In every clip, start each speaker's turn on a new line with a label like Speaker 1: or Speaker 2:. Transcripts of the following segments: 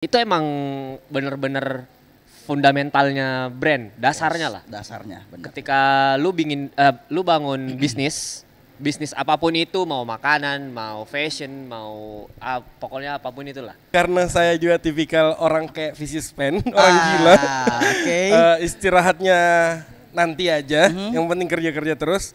Speaker 1: Itu emang bener-bener fundamentalnya brand, dasarnya lah.
Speaker 2: Dasarnya, benar.
Speaker 1: Ketika lu bangun bisnis apapun itu, mau makanan, mau fashion, mau pokoknya apapun itulah.
Speaker 3: Karena saya juga tipikal orang kayak vicious fan, orang gila.
Speaker 2: Oke.
Speaker 3: Istirahatnya nanti aja, yang penting kerja-kerja terus.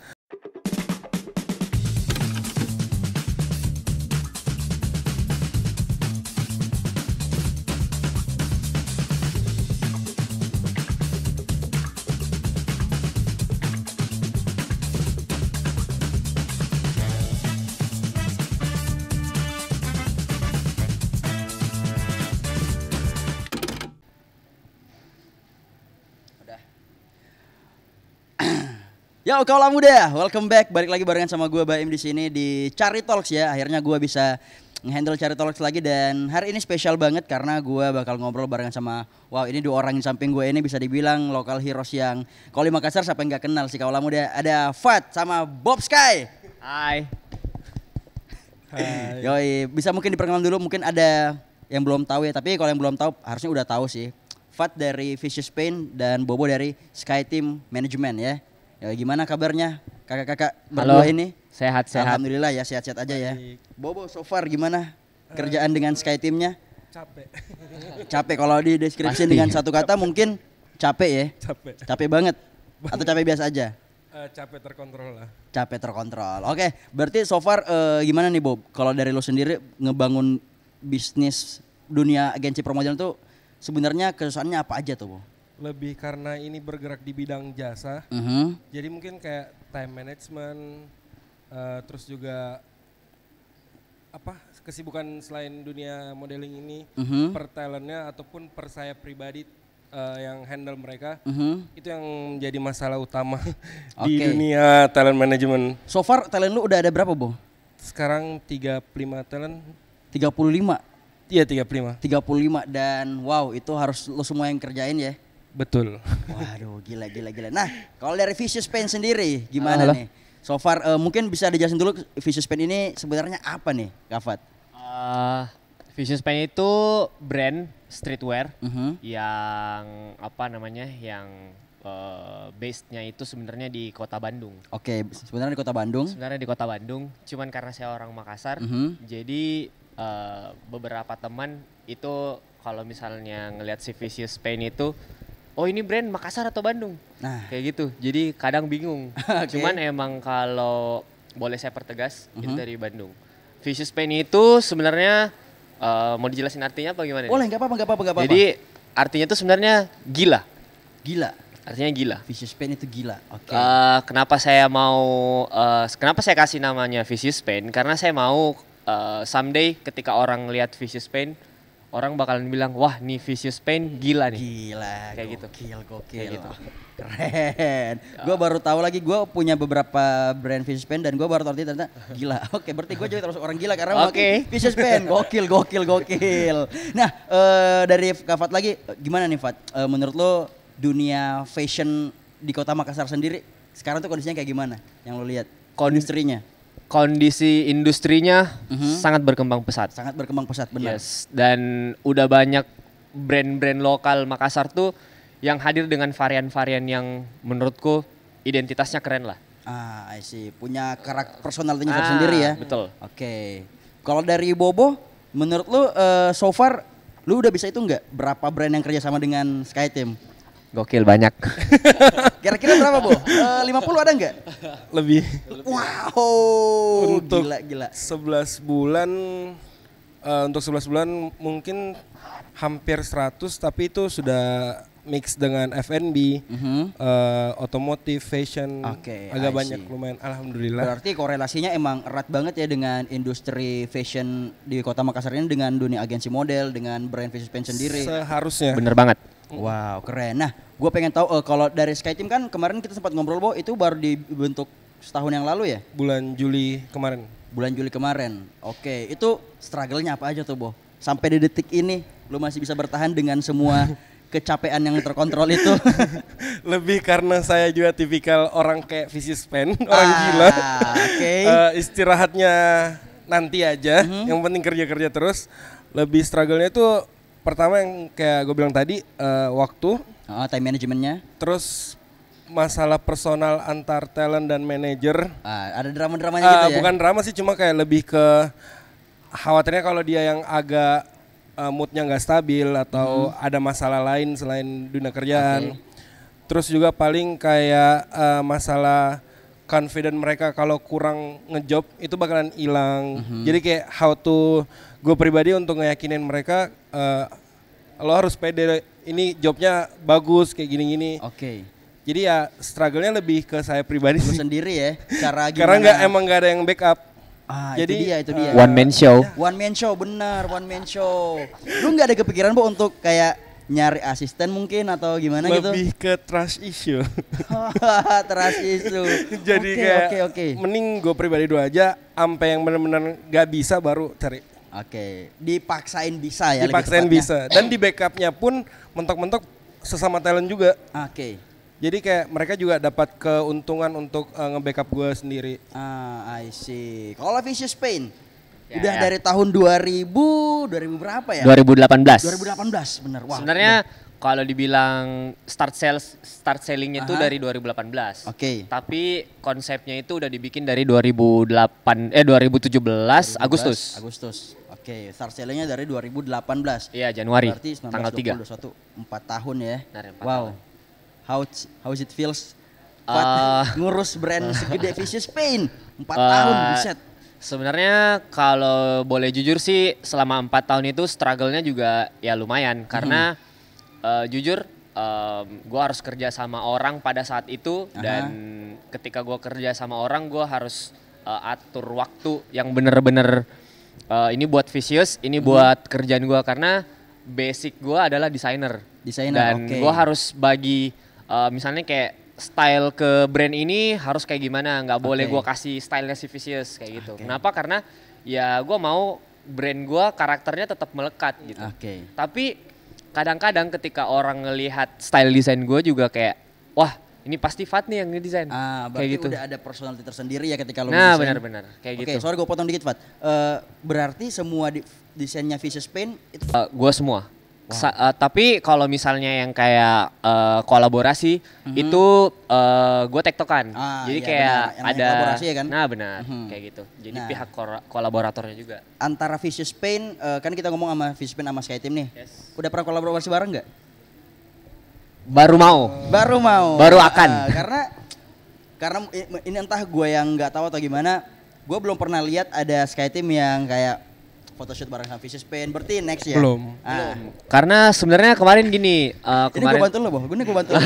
Speaker 2: Yo kaulah muda, welcome back. Balik lagi barengan sama gue Baim di sini di Cari Talks ya. Akhirnya gue bisa nge-handle Cari Talks lagi dan hari ini spesial banget karena gue bakal ngobrol barengan sama ini dua orang di samping gue ini bisa dibilang lokal heroes yang kalau di Makassar siapa yang gak kenal sih kaulah muda. Ada Fat sama Bob Sky.
Speaker 1: Hai.
Speaker 2: Yoi, bisa mungkin diperkenalkan dulu, mungkin ada yang belum tahu ya, tapi kalau yang belum tahu harusnya udah tahu sih. Fat dari Vicious Pain dan Bobo dari Sky Team Management ya. Ya gimana kabarnya kakak-kakak berdua ini?
Speaker 1: Sehat-sehat.
Speaker 2: Alhamdulillah ya, sehat-sehat aja ya. Bobo so far gimana kerjaan dengan Sky Team-nya?
Speaker 3: Capek.
Speaker 2: Capek kalau di deskripsi
Speaker 1: Pasti.
Speaker 2: dengan satu kata mungkin capek ya.
Speaker 3: Capek.
Speaker 2: Capek banget. Atau capek biasa aja?
Speaker 3: Capek terkontrol lah.
Speaker 2: Capek terkontrol. Oke, berarti so far gimana nih Bob? Kalau dari lo sendiri ngebangun bisnis dunia agensi permodalan tuh sebenarnya kesusahannya apa aja tuh, Bob?
Speaker 3: Lebih karena ini bergerak di bidang jasa. Jadi mungkin kayak time management, terus juga kesibukan selain dunia modeling ini per talentnya ataupun per saya pribadi yang handle mereka, itu yang menjadi masalah utama di
Speaker 2: Oke.
Speaker 3: dunia talent management.
Speaker 2: So far talent lu udah ada berapa, Bob?
Speaker 3: Sekarang 35 talent.
Speaker 2: 35.
Speaker 3: Iya 35.
Speaker 2: 35 dan wow itu harus lo semua yang kerjain ya.
Speaker 3: Betul.
Speaker 2: Waduh gila. Nah kalau dari Vicious Pain sendiri gimana
Speaker 1: Halo.
Speaker 2: nih? So far mungkin bisa dijelasin dulu Vicious Pain ini sebenarnya apa nih Kafat?
Speaker 1: Vicious Pain itu brand streetwear
Speaker 2: Mhm.
Speaker 1: yang yang base-nya itu sebenarnya di Kota Bandung.
Speaker 2: Oke sebenarnya di Kota Bandung.
Speaker 1: Sebenarnya di Kota Bandung, cuman karena saya orang Makassar, jadi beberapa teman itu kalau misalnya ngelihat si Vicious Pain itu, oh ini brand Makassar atau Bandung?
Speaker 2: Nah.
Speaker 1: Kayak gitu, jadi kadang bingung.
Speaker 2: Oke.
Speaker 1: Cuman emang kalau boleh saya pertegas, itu dari Bandung. Vicious Pain itu sebenarnya mau dijelasin artinya apa gimana? nih?
Speaker 2: Boleh nggak apa-apa.
Speaker 1: Jadi artinya itu sebenarnya gila.
Speaker 2: Gila.
Speaker 1: Artinya gila.
Speaker 2: Vicious Pain itu gila. Oke.
Speaker 1: Kenapa saya kasih namanya Vicious Pain? Karena saya mau someday ketika orang lihat Vicious Pain, orang bakalan bilang, wah nih Vicious Pain gila nih.
Speaker 2: Gila,
Speaker 1: Kayak gitu.
Speaker 2: Gokil.
Speaker 1: Kayak gitu.
Speaker 2: Keren. Gue baru tahu lagi, gue punya beberapa brand Vicious Pain dan gue baru tahu ternyata gila. Oke, berarti gue juga termasuk orang gila karena
Speaker 1: Oke.
Speaker 2: memakai Vicious Pain. Gokil. Nah, dari Kak Fat lagi, gimana nih Fat? Menurut lo dunia fashion di Kota Makassar sendiri sekarang tuh kondisinya kayak gimana? Yang lo lihat? Industrinya
Speaker 1: Kondisi industrinya sangat berkembang pesat.
Speaker 2: sangat berkembang pesat, benar.
Speaker 1: Yes, dan udah banyak brand-brand lokal Makassar tuh yang hadir dengan varian-varian yang menurutku identitasnya keren lah.
Speaker 2: I see. Punya karakter personalitinya sendiri ya.
Speaker 1: Betul.
Speaker 2: Oke. Kalau dari Bobo, menurut lu so far lu udah bisa itu nggak berapa brand yang kerja sama dengan Sky Team?
Speaker 1: Gokil banyak.
Speaker 2: Kira-kira berapa, Bo? 50 ada nggak?
Speaker 3: Lebih.
Speaker 2: Wow.
Speaker 3: Untuk
Speaker 2: Gila.
Speaker 3: 11 bulan untuk 11 bulan mungkin hampir 100, tapi itu sudah mix dengan F&B, otomotif, fashion,
Speaker 2: Oke,
Speaker 3: agak
Speaker 2: I
Speaker 3: banyak
Speaker 2: see.
Speaker 3: lumayan. Alhamdulillah.
Speaker 2: Berarti korelasinya emang erat banget ya dengan industri fashion di Kota Makassar ini dengan dunia agensi model, dengan brand Vicious Pain sendiri.
Speaker 3: Seharusnya.
Speaker 1: Bener banget.
Speaker 2: Wow, keren. Nah, gue pengen tahu kalau dari Sky Team kan kemarin kita sempat ngobrol, Bo, itu baru dibentuk setahun yang lalu ya?
Speaker 3: Bulan Juli kemarin.
Speaker 2: Bulan Juli kemarin. Oke, itu struggle-nya apa aja tuh, Bo? Sampai di detik ini lu masih bisa bertahan dengan semua kecapean yang terkontrol itu.
Speaker 3: Lebih karena saya juga tipikal orang kayak vicious fan, orang gila.
Speaker 2: Oke.
Speaker 3: Istirahatnya nanti aja, yang penting kerja-kerja terus. Lebih struggle-nya tuh Pertama yang kayak gue bilang tadi waktu.
Speaker 2: Time managementnya.
Speaker 3: Terus masalah personal antar talent dan manajer.
Speaker 2: Ada drama-dramanya gitu ya?
Speaker 3: Bukan drama sih, cuma kayak lebih ke khawatirnya kalau dia yang agak moodnya nggak stabil atau ada masalah lain selain dunia kerjaan. Terus juga paling kayak masalah confident mereka kalau kurang ngejob itu bakalan hilang. Jadi kayak gue pribadi untuk ngeyakinin mereka lo harus pede, ini jobnya bagus kayak gini-gini. Jadi ya struggle-nya lebih ke saya pribadi
Speaker 2: sih. Sendiri ya, cara gimana?
Speaker 3: Karena emang nggak ada yang backup.
Speaker 2: Jadi itu dia.
Speaker 1: One man show.
Speaker 2: One man show, benar, one man show. Lu nggak ada kepikiran Bu untuk kayak nyari asisten mungkin atau gimana gitu?
Speaker 3: Lebih ke trust issue.
Speaker 2: Trust issue.
Speaker 3: Jadi kayak mending gue pribadi dulu aja, sampai yang benar-benar nggak bisa baru cari.
Speaker 2: Dipaksain bisa ya.
Speaker 3: Dipaksain bisa. Dan di backupnya pun mentok-mentok sesama talent juga. Jadi kayak mereka juga dapat keuntungan untuk nge-backup gue sendiri.
Speaker 2: I see. Kalau Vicious Pain udah dari tahun 2000 berapa ya?
Speaker 1: 2018.
Speaker 2: 2018 bener. Wah.
Speaker 1: Sebenarnya kalau dibilang start sellingnya itu dari 2018. Tapi konsepnya itu udah dibikin dari 2017 Agustus.
Speaker 2: Start sellingnya dari 2018.
Speaker 1: Iya, Januari.
Speaker 2: Berarti 19,
Speaker 1: tanggal 3.
Speaker 2: 21, 4 tahun ya.
Speaker 1: Wow.
Speaker 2: How it feels ngurus brand segede Vicious Pain 4 tahun, buset.
Speaker 1: Sebenarnya kalau boleh jujur sih selama 4 tahun itu struggle-nya juga ya lumayan karena jujur gue harus kerja sama orang pada saat itu dan ketika gue kerja sama orang gue harus atur waktu yang bener-bener ini buat Vicious, ini buat kerjaan gue karena basic gue adalah desainer dan gue harus bagi misalnya kayak style ke brand ini harus kayak gimana, nggak boleh gue kasih stylenya si Vicious kayak gitu. Kenapa? Karena ya gue mau brand gue karakternya tetap melekat gitu. Tapi kadang-kadang ketika orang ngelihat style desain gue juga kayak, wah ini pasti Fat nih yang ngedesain.
Speaker 2: Berarti
Speaker 1: kayak gitu.
Speaker 2: Udah ada personality tersendiri ya ketika lo
Speaker 1: Nah
Speaker 2: desain.
Speaker 1: benar-benar kayak gitu.
Speaker 2: Sorry gue potong dikit Fat. Berarti semua desainnya Vicious Pain itu?
Speaker 1: Gue semua. Tapi kalau misalnya yang kayak kolaborasi itu gue tektokan. Jadi kayak ada
Speaker 2: kolaborasi ya kan?
Speaker 1: Nah benar kayak gitu. Jadi pihak kolaboratornya juga.
Speaker 2: Antara Vicious Pain kan kita ngomong sama Vicious Pain sama Skyteam nih. Udah pernah kolaborasi bareng nggak?
Speaker 1: Baru mau. Baru akan.
Speaker 2: Karena ini entah gue yang nggak tahu atau gimana. Gue belum pernah lihat ada Skyteam yang kayak photoshoot bareng sama Vicious Pain. Berarti next ya?
Speaker 3: Belum.
Speaker 1: Karena sebenarnya kemarin gini.
Speaker 2: Ini gue bantu lo, gue bantu lo.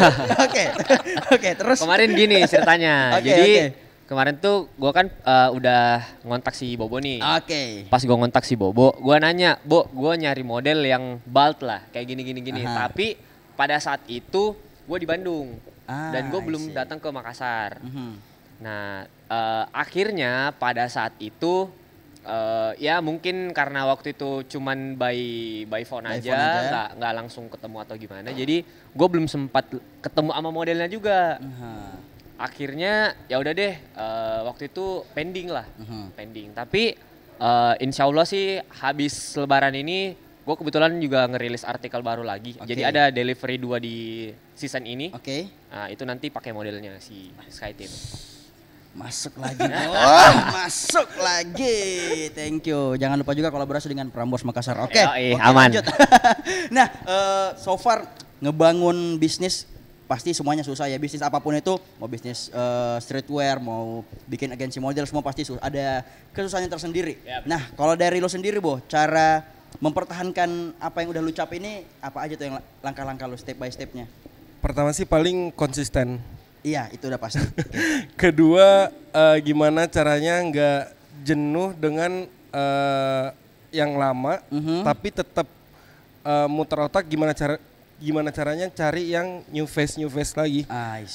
Speaker 2: Oke, terus.
Speaker 1: Kemarin gini ceritanya. Jadi kemarin tuh gue kan udah ngontak si Bobo nih. Pas gue ngontak si Bobo, gue nanya, Bo, gue nyari model yang bald lah, kayak gini. Tapi pada saat itu gue di Bandung dan gue belum datang ke Makassar. Nah akhirnya pada saat itu ya mungkin karena waktu itu cuman by phone aja. Nggak langsung ketemu atau gimana. Jadi gue belum sempat ketemu sama modelnya juga. Akhirnya ya udah deh waktu itu pending lah, pending. Tapi insya Allah sih habis Lebaran ini gue kebetulan juga ngerilis artikel baru lagi. Jadi ada delivery 2 di season ini. Nah, itu nanti pakai modelnya si Skyteam.
Speaker 2: Masuk lagi. Masuk lagi. Thank you. Jangan lupa juga kolaborasi dengan Prambors Makassar. Oke,
Speaker 1: aman.
Speaker 2: Lanjut. Nah, so far ngebangun bisnis pasti semuanya susah ya. Bisnis apapun itu, mau bisnis streetwear, mau bikin agensi model, semua pasti ada kesusahannya tersendiri. Nah, kalau dari lo sendiri, Bo, cara mempertahankan apa yang udah lu capai ini apa aja tuh yang langkah-langkah lu step by stepnya?
Speaker 3: Pertama sih paling konsisten.
Speaker 2: Iya, itu udah pasti.
Speaker 3: Kedua, gimana caranya nggak jenuh dengan yang lama, tapi tetap muter otak gimana caranya cari yang new face lagi.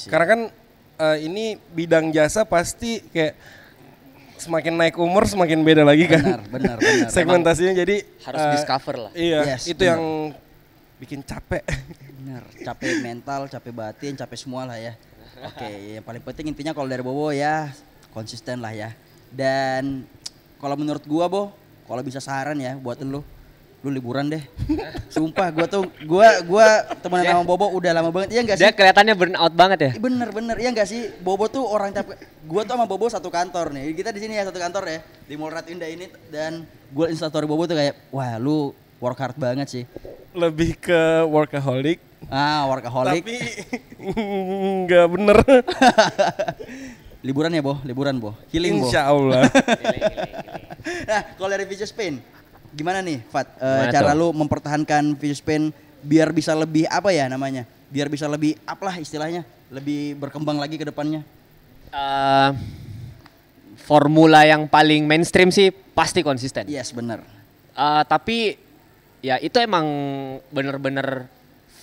Speaker 3: Karena kan ini bidang jasa pasti kayak semakin naik umur semakin beda lagi kan.
Speaker 2: Benar.
Speaker 3: Segmentasinya jadi
Speaker 1: harus discover lah.
Speaker 3: Iya, itu bener. Yang bikin capek.
Speaker 2: Benar, capek mental, capek batin, capek semua lah ya. Yang paling penting intinya kalau dari Bobo ya konsisten lah ya. Dan kalau menurut gua, Bo, kalau bisa saran ya buat lu, lu liburan deh. Sumpah gua temenan sama Bobo udah lama banget. Iya enggak sih?
Speaker 1: Dia kelihatannya burn out banget ya.
Speaker 2: Bener iya enggak sih? Bobo tuh orang gua tuh sama Bobo satu kantor nih. Kita di sini ya satu kantor ya di Mall Rat Indah ini, dan gua instastory Bobo tuh kayak wah lu work hard banget sih.
Speaker 3: Lebih ke workaholic.
Speaker 2: Workaholic.
Speaker 3: Tapi nggak bener.
Speaker 2: Liburan ya, liburan, healing,
Speaker 3: Insya Allah.
Speaker 2: Nah, kalau dari Vicious Pain, gimana nih, Fat?
Speaker 1: tuh?
Speaker 2: Cara lu mempertahankan Vicious Pain biar bisa lebih apa ya namanya? Biar bisa lebih up lah istilahnya, lebih berkembang lagi ke depannya.
Speaker 1: Formula yang paling mainstream sih pasti konsisten.
Speaker 2: Yes, benar.
Speaker 1: Tapi ya itu emang bener-bener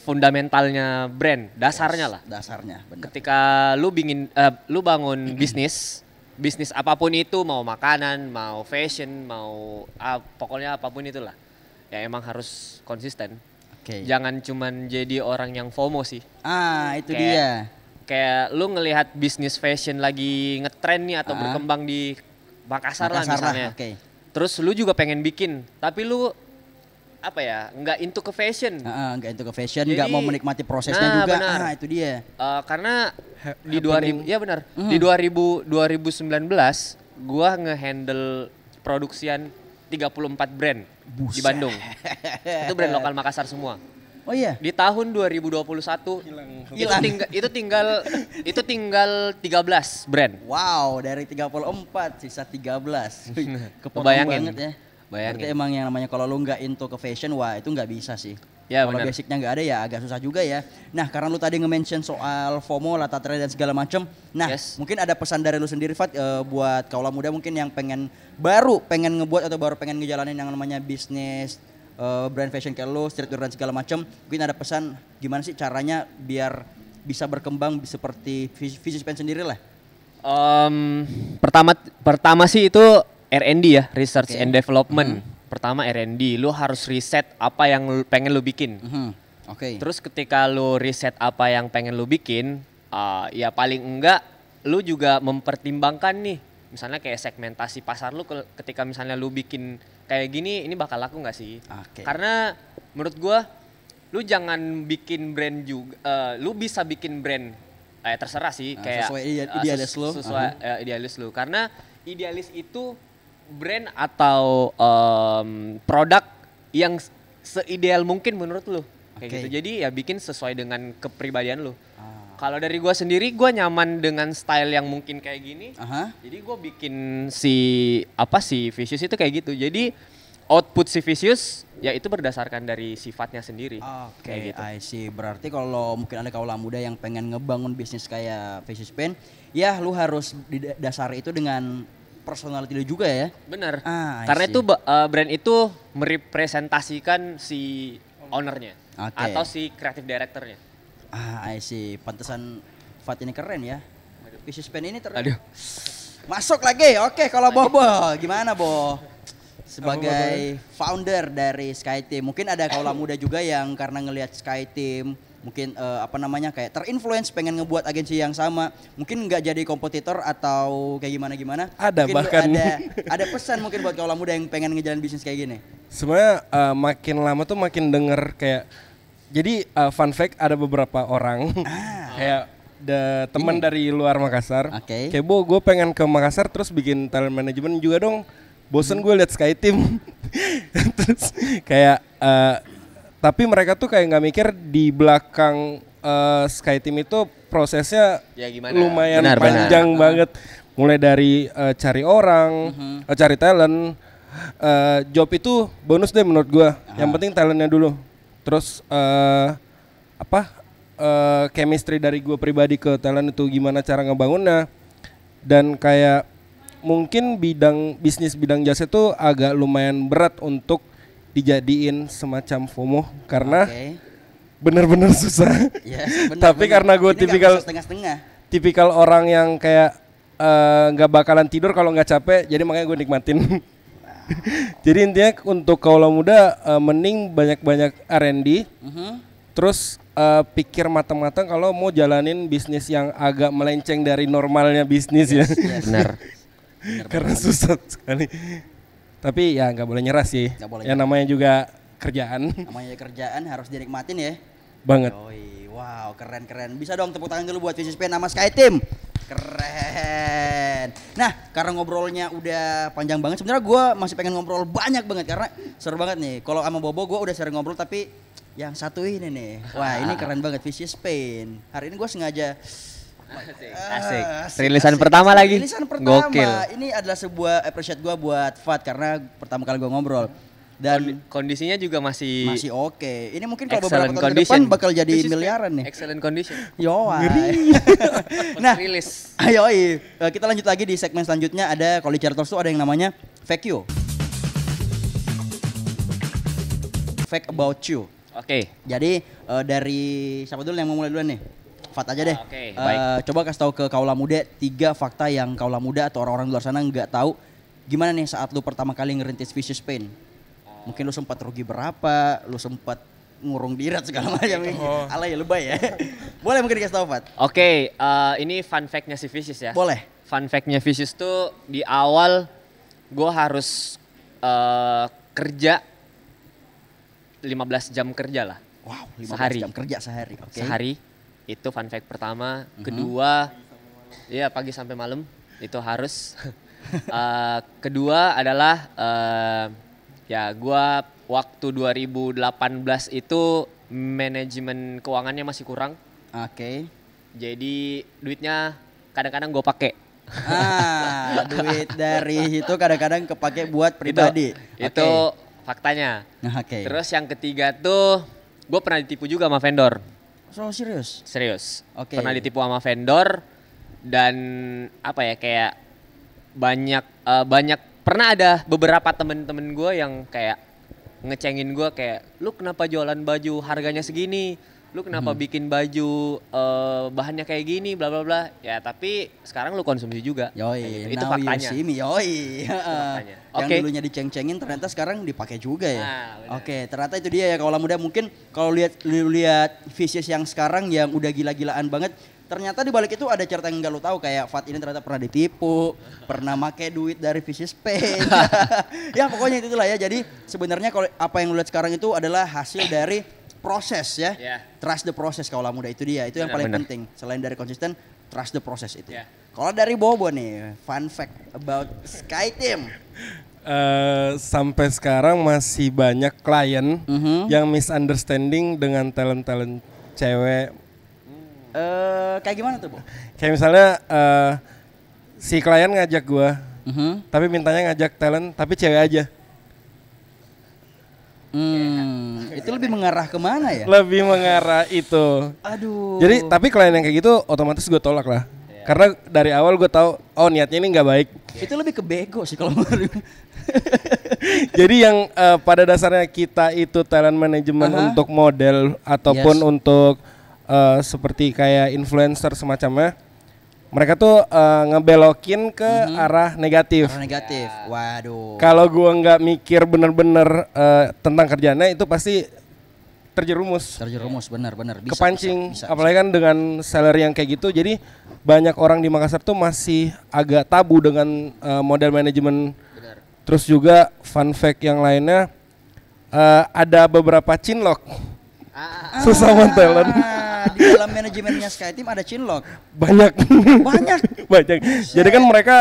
Speaker 1: fundamentalnya brand, dasarnya lah.
Speaker 2: Dasarnya, benar.
Speaker 1: Ketika lu bangun bisnis apapun itu, mau makanan, mau fashion, mau pokoknya apapun itulah, ya emang harus konsisten.
Speaker 2: Oke.
Speaker 1: Jangan cuman jadi orang yang FOMO sih.
Speaker 2: Itu dia.
Speaker 1: Kayak lu ngelihat bisnis fashion lagi ngetren nih atau berkembang di Makassar lah misalnya.
Speaker 2: Oke.
Speaker 1: Terus lu juga pengen bikin, tapi lu apa ya, nggak into ke fashion.
Speaker 2: Nggak into ke fashion,
Speaker 1: Jadi,
Speaker 2: nggak mau menikmati prosesnya juga.
Speaker 1: benar.
Speaker 2: Itu dia.
Speaker 1: Karena di 2000 ya benar. Di 2019 gua ngehandle produksian 34 brand di Bandung. Itu brand lokal Makassar semua.
Speaker 2: Oh iya.
Speaker 1: Di tahun 2021
Speaker 2: Hilang.
Speaker 1: itu tinggal 13 brand.
Speaker 2: Wow, dari 34 sisa 13. Kepotong
Speaker 1: Bayangin.
Speaker 2: banget ya.
Speaker 1: Bayangin.
Speaker 2: Berarti emang yang namanya kalau lu nggak into ke fashion, wah itu nggak bisa sih.
Speaker 1: Ya,
Speaker 2: kalau
Speaker 1: benar.
Speaker 2: basicnya nggak ada ya agak susah juga ya. Nah, karena lu tadi nge-mention soal FOMO, lata trend dan segala macem. Nah, mungkin ada pesan dari lu sendiri, Fat, buat kaula muda mungkin yang pengen ngebuat atau baru pengen ngejalanin yang namanya bisnis brand fashion kayak lu, streetwear dan segala macem. Mungkin ada pesan gimana sih caranya biar bisa berkembang seperti Vicious Pain sendiri lah.
Speaker 1: Pertama sih itu R&D ya, Research and Development.
Speaker 2: Mm-hmm.
Speaker 1: Pertama R&D, lu harus riset apa yang pengen lu bikin.
Speaker 2: Oke.
Speaker 1: Terus ketika lu riset apa yang pengen lu bikin, ya paling enggak lu juga mempertimbangkan nih, misalnya kayak segmentasi pasar lu ketika misalnya lu bikin kayak gini, ini bakal laku nggak sih?
Speaker 2: Oke.
Speaker 1: Karena menurut gua, lu jangan bikin brand juga, lu bisa bikin brand, terserah sih, kayak
Speaker 2: sesuai idealis lu.
Speaker 1: Sesuai idealis lu, karena idealis itu brand atau produk yang seideal mungkin menurut lu kayak gitu. Jadi ya bikin sesuai dengan kepribadian lu. Kalau dari gua sendiri, gua nyaman dengan style yang mungkin kayak gini. Jadi gua bikin si Vicious itu kayak gitu. Jadi output si Vicious ya itu berdasarkan dari sifatnya sendiri. Kayak gitu.
Speaker 2: I see. Berarti kalau mungkin ada kaula muda yang pengen ngebangun bisnis kayak Vicious Pain, ya lu harus didasari itu dengan personality lu juga ya.
Speaker 1: Bener. Karena itu brand itu merepresentasikan si ownernya atau si creative directornya.
Speaker 2: I see. Pantesan Fat ini keren ya. Vicious Pain ini
Speaker 1: Aduh.
Speaker 2: Masuk lagi. Oke, kalau Bobo gimana, Bo? Sebagai founder dari Sky Team, mungkin ada kaula muda juga yang karena ngelihat Sky Team mungkin kayak terinfluence pengen ngebuat agensi yang sama, mungkin nggak jadi kompetitor atau kayak gimana
Speaker 3: ada
Speaker 2: mungkin
Speaker 3: bahkan
Speaker 2: ada pesan mungkin buat kaula muda yang pengen ngejalan bisnis kayak gini.
Speaker 3: Sebenarnya makin lama tuh makin denger kayak, jadi fun fact, ada beberapa orang kayak teman dari luar Makassar. Kayak gue pengen ke Makassar terus bikin talent management juga dong, bosen gue liat Sky Team. Terus kayak tapi mereka tuh kayak nggak mikir di belakang Sky Team itu prosesnya
Speaker 1: ya
Speaker 3: lumayan panjang banget. Mulai dari cari orang, cari talent, job itu bonus deh menurut gua. Yang penting talentnya dulu. Terus chemistry dari gua pribadi ke talent itu gimana cara ngebangunnya. Dan kayak mungkin bisnis bidang jasa itu agak lumayan berat untuk dijadiin semacam FOMO karena bener-bener susah. Tapi karena gue tipikal orang yang kayak nggak bakalan tidur kalau nggak capek, jadi makanya gue nikmatin. Jadi intinya untuk kaula muda mending banyak-banyak R&D, terus pikir matang-matang kalau mau jalanin bisnis yang agak melenceng dari normalnya bisnis ya.
Speaker 1: Benar.
Speaker 3: Karena susah sekali. Tapi ya nggak boleh nyerah sih. Yang namanya juga kerjaan.
Speaker 2: Namanya kerjaan harus dinikmatin ya.
Speaker 3: Banget.
Speaker 2: Yoi, wow, keren. Bisa dong tepuk tangan dulu buat Vicious Pain sama Sky Team. Keren. Nah, karena ngobrolnya udah panjang banget, sebenarnya gue masih pengen ngobrol banyak banget karena seru banget nih. Kalau sama Bobo gue udah sering ngobrol, tapi yang satu ini nih, wah ini keren banget, Vicious Pain. Hari ini gue sengaja
Speaker 1: Asik. Rilisan pertama lagi.
Speaker 2: Rilisan pertama.
Speaker 1: Gokil.
Speaker 2: Ini adalah sebuah appreciate gue buat Fat karena pertama kali gue ngobrol. Dan
Speaker 1: Kondisinya juga masih
Speaker 2: oke. Ini mungkin kalau beberapa
Speaker 1: excellent
Speaker 2: tahun ke
Speaker 1: condition.
Speaker 2: depan bakal jadi
Speaker 1: Vicious Pain,
Speaker 2: miliaran nih.
Speaker 1: Excellent condition.
Speaker 2: Nah,
Speaker 1: Rilis.
Speaker 2: ayo kita lanjut lagi di segmen selanjutnya. Ada kalau di Charter tuh ada yang namanya Fake You. Fact about you.
Speaker 1: Oke.
Speaker 2: Jadi dari siapa dulu yang mau mulai duluan nih? Fat aja deh.
Speaker 1: Oke, baik.
Speaker 2: Coba kasih tahu ke kaula muda 3 fakta yang kaula muda atau orang-orang di luar sana nggak tahu. Gimana nih saat lu pertama kali ngerintis Vicious Pain? Mungkin lu sempat rugi berapa, lu sempat ngurung dirat segala macam. Alay ya, lebay ya. Boleh mungkin dikasih tahu Fat?
Speaker 1: Oke, ini fun fact-nya si Vicious ya.
Speaker 2: Boleh.
Speaker 1: Fun fact-nya Vicious tuh di awal gue harus kerja 15 jam kerja lah.
Speaker 2: Wow, 15
Speaker 1: Sehari.
Speaker 2: jam kerja sehari. Oke.
Speaker 1: Sehari. Itu fun fact pertama. Kedua, ya pagi sampai malam itu harus. Kedua adalah ya gua waktu 2018 itu manajemen keuangannya masih kurang.
Speaker 2: Oke.
Speaker 1: Jadi duitnya kadang-kadang gue pakai.
Speaker 2: Duit dari itu kadang-kadang kepake buat pribadi.
Speaker 1: Itu faktanya.
Speaker 2: Oke.
Speaker 1: Terus yang ketiga tuh gue pernah ditipu juga sama vendor.
Speaker 2: So serius?
Speaker 1: Serius.
Speaker 2: Oke.
Speaker 1: Pernah ditipu sama vendor dan apa ya kayak banyak pernah ada beberapa temen-temen gue yang kayak ngecengin gue kayak lu kenapa jualan baju harganya segini, lu kenapa bikin baju bahannya kayak gini bla bla bla. Ya tapi sekarang lu konsumsi juga.
Speaker 2: Yoi,
Speaker 1: itu
Speaker 2: now you
Speaker 1: faktanya.
Speaker 2: see me. Yoi.
Speaker 1: faktanya.
Speaker 2: Yang
Speaker 1: Oke.
Speaker 2: dulunya diceng-cengin ternyata sekarang dipakai juga ya.
Speaker 1: Nah, benar.
Speaker 2: Oke, ternyata itu dia ya kaulah muda. Mungkin kalau lihat Vicious yang sekarang yang udah gila-gilaan banget, ternyata di balik itu ada cerita yang nggak lu tahu kayak Fat ini ternyata pernah ditipu, pernah make duit dari Vicious Pain. Ya pokoknya itulah ya. Jadi sebenarnya kalau apa yang lu lihat sekarang itu adalah hasil dari proses ya.
Speaker 1: Yeah.
Speaker 2: Trust the process kaulah muda itu dia. Itu yang
Speaker 1: Benar,
Speaker 2: paling
Speaker 1: benar.
Speaker 2: penting. Selain dari konsisten, trust the process itu.
Speaker 1: Yeah.
Speaker 2: Kalau dari Bobo nih, fun fact about Sky Team.
Speaker 3: Sampai sekarang masih banyak klien yang misunderstanding dengan talent-talent cewek.
Speaker 2: Kayak gimana tuh, Bo?
Speaker 3: Kayak misalnya si klien ngajak gua, tapi mintanya ngajak talent tapi cewek aja.
Speaker 2: Itu lebih mengarah kemana ya?
Speaker 3: Lebih mengarah itu.
Speaker 2: Aduh.
Speaker 3: Jadi tapi klien yang kayak gitu otomatis gue tolak lah. Karena dari awal gue tahu oh niatnya ini nggak baik.
Speaker 2: Itu lebih ke bego sih kalau menurut.
Speaker 3: Jadi yang pada dasarnya kita itu talent management untuk model ataupun untuk seperti kayak influencer semacamnya, mereka tuh ngebelokin ke arah negatif.
Speaker 2: Arah negatif. Waduh.
Speaker 3: Kalau gua nggak mikir bener-bener tentang kerjaannya itu pasti terjerumus,
Speaker 2: benar-benar bisa.
Speaker 3: kepancing.
Speaker 2: Bisa.
Speaker 3: Apalagi kan dengan salary yang kayak gitu, jadi banyak orang di Makassar tuh masih agak tabu dengan model manajemen. Terus juga fun fact yang lainnya ada beberapa chinlock sesama talent.
Speaker 2: Di dalam manajemennya Sky Team ada chinlock.
Speaker 3: Banyak.
Speaker 2: Banyak.
Speaker 3: Jadi kan mereka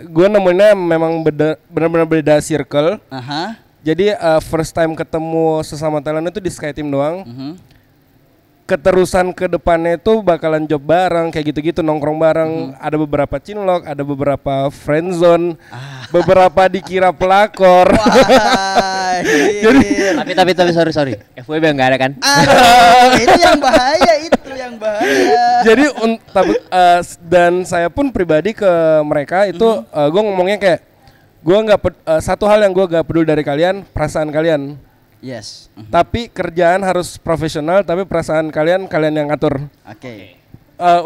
Speaker 3: gue nemuinnya memang benar-benar beda circle. Jadi first time ketemu sesama talent itu di Sky Team doang. Keterusan ke depannya itu bakalan job bareng kayak gitu-gitu, nongkrong bareng. Ada beberapa chinlock, ada beberapa friendzone, beberapa dikira pelakor.
Speaker 1: Tapi sorry. FWB nggak ada kan?
Speaker 2: Itu yang bahaya,
Speaker 3: Jadi dan saya pun pribadi ke mereka itu gue ngomongnya kayak gue nggak satu hal yang gue gak peduli dari kalian, perasaan kalian.
Speaker 2: Yes.
Speaker 3: Tapi kerjaan harus profesional, tapi perasaan kalian yang ngatur.
Speaker 2: Oke.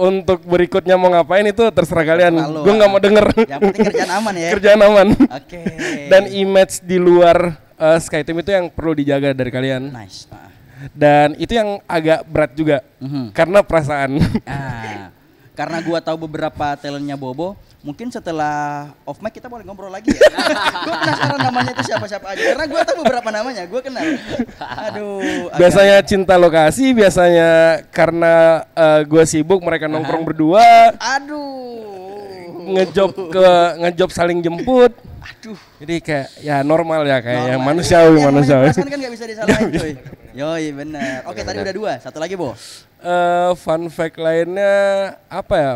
Speaker 3: Untuk berikutnya mau ngapain itu terserah kalian. Gue nggak mau denger.
Speaker 2: Yang penting kerjaan aman ya.
Speaker 3: Kerjaan aman.
Speaker 2: Oke.
Speaker 3: Dan image di luar Sky Team itu yang perlu dijaga dari kalian.
Speaker 2: Nice.
Speaker 3: Dan itu yang agak berat juga karena perasaan.
Speaker 2: Karena gua tahu beberapa talentnya Bobo, mungkin setelah off mic kita boleh ngobrol lagi ya. Gue penasaran namanya itu siapa-siapa aja. Karena gue tahu beberapa namanya, gue kenal. Aduh.
Speaker 3: Biasanya cinta lokasi, biasanya karena gue sibuk mereka nongkrong berdua.
Speaker 2: Aduh.
Speaker 3: Ngejob saling jemput.
Speaker 2: Aduh.
Speaker 3: Jadi kayak ya normal ya kayak yang
Speaker 2: Normal.
Speaker 3: manusiawi.
Speaker 2: Perasaan kan gak bisa disalahin cuy. Yoi bener. Oke tadi udah 2, satu lagi Bo.
Speaker 3: Fun fact lainnya apa ya?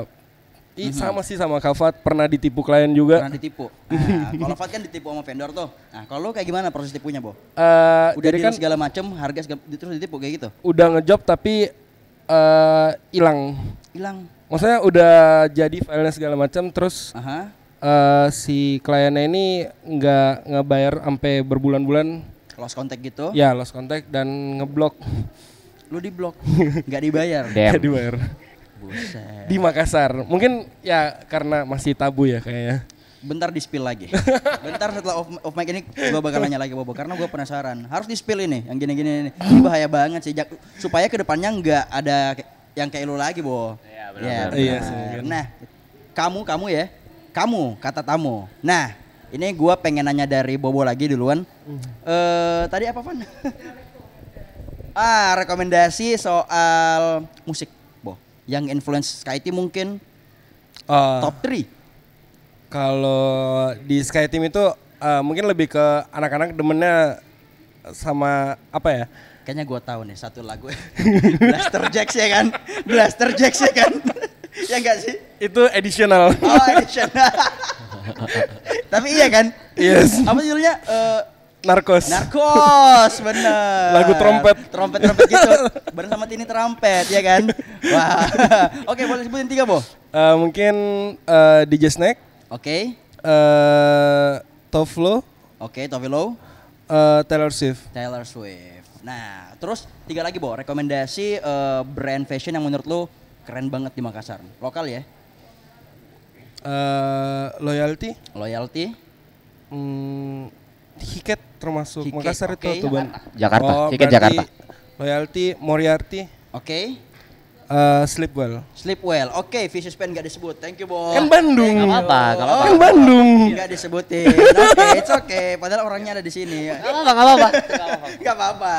Speaker 3: Sama sih sama Kak Fat, pernah ditipu klien juga.
Speaker 2: Pernah ditipu. Nah, kalau Fat kan ditipu sama vendor tuh. Nah, kalau lu kayak gimana proses tipunya, Bo? Udah
Speaker 3: Jadi
Speaker 2: deal
Speaker 3: kan
Speaker 2: segala macem, harga segala, terus ditipu kayak gitu?
Speaker 3: udah ngejob tapi hilang.
Speaker 2: Hilang.
Speaker 3: Maksudnya udah jadi filenya segala macam terus
Speaker 2: Aha.
Speaker 3: si kliennya ini nggak ngebayar sampai berbulan-bulan.
Speaker 2: Lost contact gitu.
Speaker 3: Ya lost contact dan ngeblok.
Speaker 2: Lu di blok. Nggak dibayar.
Speaker 1: Damn.
Speaker 3: Nggak dibayar.
Speaker 2: Buset.
Speaker 3: Di Makassar. Mungkin ya karena masih tabu ya kayaknya.
Speaker 2: Bentar di spill lagi. Bentar setelah off mic ini gua bakal nanya lagi Bobo karena gua penasaran. Harus di spill ini yang gini-gini ini. Ini bahaya banget sih supaya kedepannya nggak ada yang kayak lu lagi, Bo.
Speaker 1: Iya, benar,
Speaker 2: Ya,
Speaker 1: benar.
Speaker 3: Iya
Speaker 2: benar.
Speaker 3: sih, mungkin.
Speaker 2: Nah, kamu ya. Kamu kata tamu. Nah, ini gua pengen nanya dari Bobo lagi duluan. Tadi apa, Van? Rekomendasi soal musik, Bo. Yang influence Skyty mungkin top 3.
Speaker 3: Kalau di Sky Team itu mungkin lebih ke anak-anak demennya sama apa ya?
Speaker 2: Kayaknya gue tahu nih satu lagu. Blaster Jacks ya kan? Blaster Jacks ya kan? Ya enggak sih?
Speaker 3: Itu additional.
Speaker 2: Oh, editional. Tapi iya kan?
Speaker 3: Yes.
Speaker 2: Apa judulnya?
Speaker 3: Narkos.
Speaker 2: Narkos, bener.
Speaker 3: Lagu trompet.
Speaker 2: Trompet gitu. Bareng sama Tini Trompet ya kan? Wah. Oke, boleh sebutin 3, Bo?
Speaker 3: Mungkin DJ Snake,
Speaker 2: Oke.
Speaker 3: Toflo,
Speaker 2: Oke, Tovilo.
Speaker 3: Taylor Swift.
Speaker 2: Taylor Swift. Nah, terus 3 lagi, Bo. Rekomendasi brand fashion yang menurut lu keren banget di Makassar. Lokal ya?
Speaker 3: Loyalty,
Speaker 2: Loyalty.
Speaker 3: Hiket termasuk
Speaker 2: Hiket,
Speaker 3: Makassar
Speaker 2: oke.
Speaker 3: itu Tuban.
Speaker 1: Jakarta, Hiket
Speaker 3: berarti
Speaker 1: Jakarta.
Speaker 3: Loyalty, Moriarty,
Speaker 2: Oke.
Speaker 3: Sleepwell.
Speaker 2: Sleep well. Oke, Vicious Pen gak disebut. Thank you, Bo.
Speaker 3: Kan Bandung.
Speaker 1: Nggak apa-apa, nggak apa-apa.
Speaker 3: Kan Bandung.
Speaker 2: Gak disebutin. Oke, it's okay. Padahal orangnya ada di sini.
Speaker 1: Gak apa-apa, gak apa-apa.
Speaker 2: Gak apa-apa.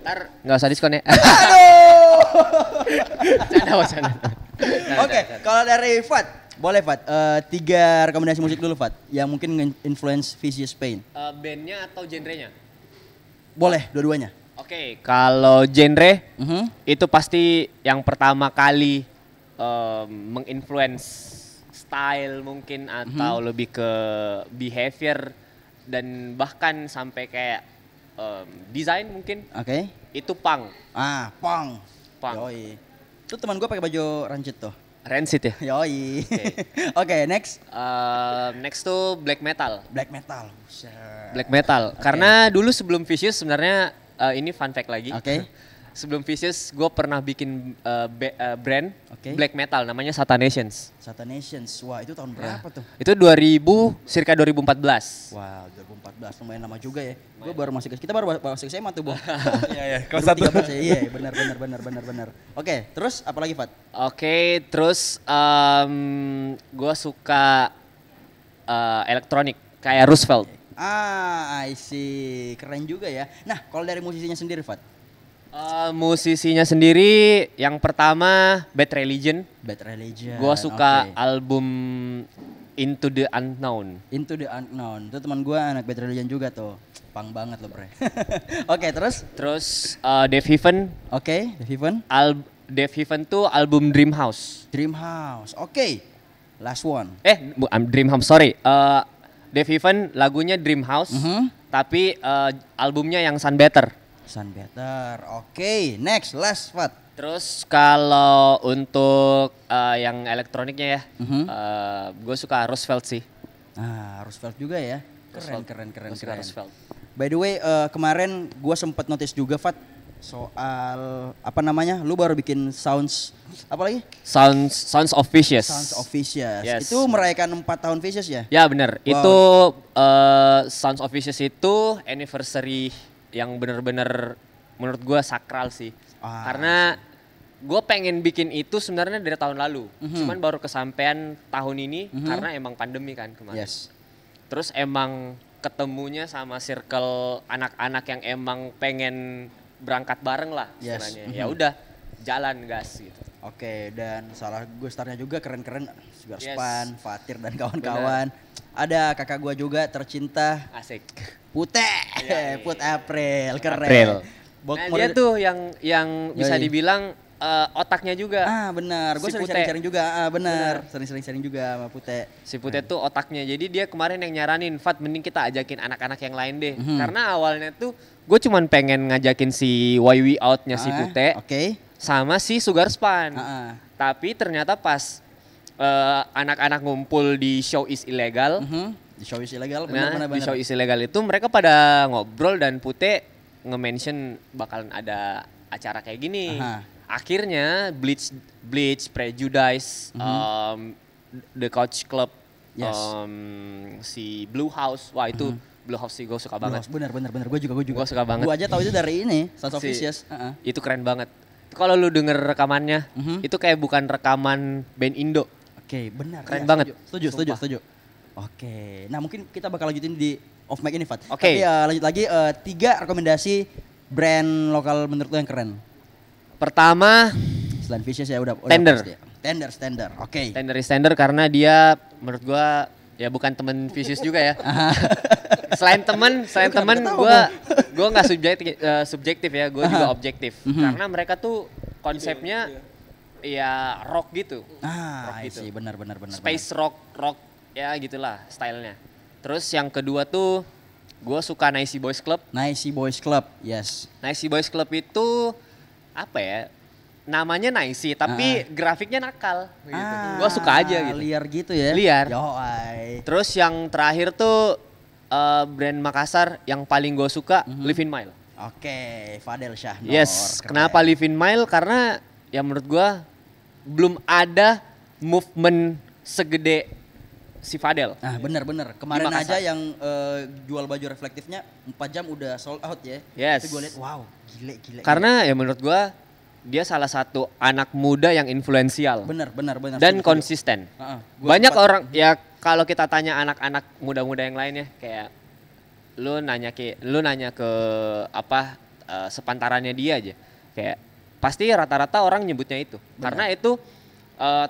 Speaker 1: Ntar nggak usah diskon ya.
Speaker 2: Aduh.
Speaker 1: Canda.
Speaker 2: Oke, kalau dari Fat, boleh Fat. 3 rekomendasi musik dulu Fat, yang mungkin influence Vicious Pain.
Speaker 1: Bandnya atau genrenya?
Speaker 2: Boleh, dua-duanya.
Speaker 1: Oke, kalau genre
Speaker 2: Mhm.
Speaker 1: itu pasti yang pertama kali menginfluence style mungkin atau lebih ke behavior dan bahkan sampai kayak desain mungkin
Speaker 2: Oke.
Speaker 1: itu punk.
Speaker 2: Punk.
Speaker 1: Punk.
Speaker 2: Yoi. Itu teman gue pakai baju rancid tuh.
Speaker 1: Rancid ya.
Speaker 2: Yoi.
Speaker 1: Oke.
Speaker 2: Oke, next.
Speaker 1: Next tuh black metal.
Speaker 2: Black metal. Buset.
Speaker 1: Black metal. Karena dulu sebelum Vicious sebenarnya ini fun fact lagi.
Speaker 2: Oke.
Speaker 1: Sebelum Vicious gue pernah bikin brand
Speaker 2: Oke.
Speaker 1: black metal namanya Satanations.
Speaker 2: Satanations. Wah, itu tahun berapa tuh?
Speaker 1: Itu circa 2014.
Speaker 2: Wow, 2014 lumayan lama juga ya. Gue baru masuk kita baru masuk SMA tuh, Bo.
Speaker 3: Iya, kelas 1.
Speaker 2: 13 ya. Iya, benar. Oke, terus apa lagi, Fat?
Speaker 1: Oke, terus gue suka elektronik kayak Roosevelt.
Speaker 2: I see. Keren juga ya. Nah, kalau dari musisinya sendiri, Fat?
Speaker 1: Musisinya sendiri yang pertama Bad Religion.
Speaker 2: Bad Religion.
Speaker 1: Gue
Speaker 2: oke.
Speaker 1: suka album Into the Unknown.
Speaker 2: Into the Unknown. Itu teman gue anak Bad Religion juga tuh. Pang banget loh, Bre. Oke, terus?
Speaker 1: Terus Dave Heaven.
Speaker 2: Oke, The Heaven.
Speaker 1: Dave Heaven tuh album Dream House.
Speaker 2: Dream House. Oke. Last one.
Speaker 1: Dream House, sorry. Dave Heaven lagunya Dream House, tapi albumnya yang Sun Better.
Speaker 2: Sun Better. Oke, next, last, Fat.
Speaker 1: Terus kalau untuk yang elektroniknya ya, gue suka Roosevelt sih.
Speaker 2: Roosevelt juga ya.
Speaker 1: Roosevelt.
Speaker 2: Keren.
Speaker 1: Gua suka Roosevelt.
Speaker 2: By the way, kemarin gue sempet notice juga, Fat, soal apa namanya? Lu baru bikin sounds apa lagi?
Speaker 1: Sounds of Vicious.
Speaker 2: Sounds of Vicious.
Speaker 1: Yes.
Speaker 2: Itu merayakan 4 tahun Vicious ya?
Speaker 1: Ya benar.
Speaker 2: Wow.
Speaker 1: Itu Sounds of Vicious itu anniversary yang benar-benar menurut gue sakral sih. Karena gue pengen bikin itu sebenarnya dari tahun lalu, cuman baru kesampaian tahun ini karena emang pandemi kan kemarin.
Speaker 2: Yes.
Speaker 1: Terus emang ketemunya sama circle anak-anak yang emang pengen berangkat bareng lah
Speaker 2: Yes.
Speaker 1: istilahnya. Ya udah jalan gas gitu.
Speaker 2: Oke, dan salah gue starnya juga keren-keren, Sugar
Speaker 1: Yes.
Speaker 2: Span, Fatir dan kawan-kawan. Ada kakak gue juga tercinta,
Speaker 1: Asik.
Speaker 2: Pute,
Speaker 1: Iya,
Speaker 2: Put April, keren.
Speaker 1: April.
Speaker 2: Bok-
Speaker 1: Nah,
Speaker 2: mau
Speaker 1: dia
Speaker 2: di-
Speaker 1: tuh yang bisa
Speaker 2: Yoi.
Speaker 1: dibilang otaknya juga.
Speaker 2: benar, gue
Speaker 1: Si
Speaker 2: sering
Speaker 1: Pute.
Speaker 2: sharing juga, benar, sering sharing juga sama Pute.
Speaker 1: Si Putih tuh otaknya. Jadi dia kemarin yang nyaranin, Fat mending kita ajakin anak-anak yang lain deh.
Speaker 2: Mhm.
Speaker 1: Karena awalnya tuh gue cuman pengen ngajakin si YW Out-nya si Putih
Speaker 2: Oke.
Speaker 1: sama si Sugar Span.
Speaker 2: Ah,
Speaker 1: Tapi ternyata pas anak-anak ngumpul di Show is Illegal,
Speaker 2: Di show is ilegal,
Speaker 1: nah
Speaker 2: benar-benar.
Speaker 1: di Show is Illegal itu mereka pada ngobrol dan Putih nge-mention bakalan ada acara kayak gini.
Speaker 2: Aha.
Speaker 1: Akhirnya Bleach, Prejudice, The Couch Club,
Speaker 2: Yes.
Speaker 1: si Blue House, wah itu Blue House sih gue suka banget.
Speaker 2: Benar, gue juga.
Speaker 1: Gua suka banget.
Speaker 2: Gue aja tahu itu dari ini, Sons of
Speaker 1: Si-
Speaker 2: Vicious.
Speaker 1: Itu keren banget. Kalau lu denger rekamannya, itu kayak bukan rekaman band Indo.
Speaker 2: Oke, benar.
Speaker 1: Keren
Speaker 2: Iya,
Speaker 1: banget.
Speaker 2: Setuju.
Speaker 1: Sumpah.
Speaker 2: Oke, nah mungkin kita bakal lanjutin di off mic ini, Fat.
Speaker 1: Oke.
Speaker 2: Tapi lanjut lagi 3 rekomendasi brand lokal menurut lo yang keren.
Speaker 1: Pertama,
Speaker 2: Selain Vicious ya udah
Speaker 1: Tender.
Speaker 2: pasti. Tender. Oke.
Speaker 1: Tender is Tender karena dia menurut gua ya bukan temen Vicious juga ya. selain temen gua nggak subjektif ya, gua juga objektif. Karena mereka tuh konsepnya ya rock gitu.
Speaker 2: Ah,
Speaker 1: Rock gitu.
Speaker 2: sih benar.
Speaker 1: Space rock ya gitulah stylenya. Terus yang kedua tuh gua suka Nicey Boys Club.
Speaker 2: Nicey Boys Club, yes.
Speaker 1: Nicey Boys Club itu apa ya? Namanya Nicey tapi grafiknya nakal gitu. Gua suka aja gitu.
Speaker 2: Liar gitu ya.
Speaker 1: Liar.
Speaker 2: Yoi.
Speaker 1: Terus yang terakhir tuh brand Makassar yang paling gue suka Live in Mile.
Speaker 2: Oke, Fadel Syahnor.
Speaker 1: Yes,
Speaker 2: keren.
Speaker 1: kenapa Live in Mile? Karena ya menurut gue belum ada movement segede si Fadel.
Speaker 2: Nah, benar. Kemarin
Speaker 1: Di Makassar.
Speaker 2: aja yang jual baju reflektifnya 4 jam udah sold out ya.
Speaker 1: Yes.
Speaker 2: Itu gue lihat, wow, gile.
Speaker 1: Karena ya menurut gue dia salah satu anak muda yang influensial
Speaker 2: Benar.
Speaker 1: dan
Speaker 2: Setuju.
Speaker 1: konsisten.
Speaker 2: Gua
Speaker 1: Banyak
Speaker 2: sempat-
Speaker 1: orang ya kalau kita tanya anak-anak muda-muda yang lain ya kayak lu nanya ke apa sepantarannya dia aja kayak pasti rata-rata orang nyebutnya itu. Karena itu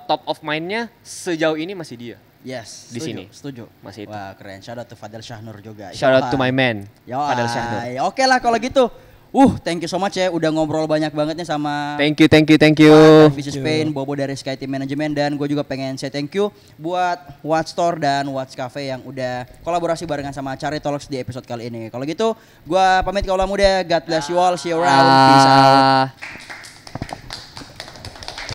Speaker 1: top of mind-nya sejauh ini masih dia.
Speaker 2: Yes,
Speaker 1: Di sini.
Speaker 2: Setuju.
Speaker 1: Masih itu.
Speaker 2: Wah, keren. Shout out to Fadel Syahnur juga.
Speaker 1: Shout out to my man Fadel
Speaker 2: Yoi.
Speaker 1: Syahnur.
Speaker 2: Oke lah kalau gitu. Thank you so much ya udah ngobrol banyak banget nih sama
Speaker 1: Thank you.
Speaker 2: Vicious Pain, Bobo dari Sky Team Management, dan gue juga pengen say thank you buat Watch Store dan Watch Cafe yang udah kolaborasi barengan sama Cari Talks di episode kali ini. Kalau gitu, gue pamit ke ulah muda. God bless you all. See you around. Peace out.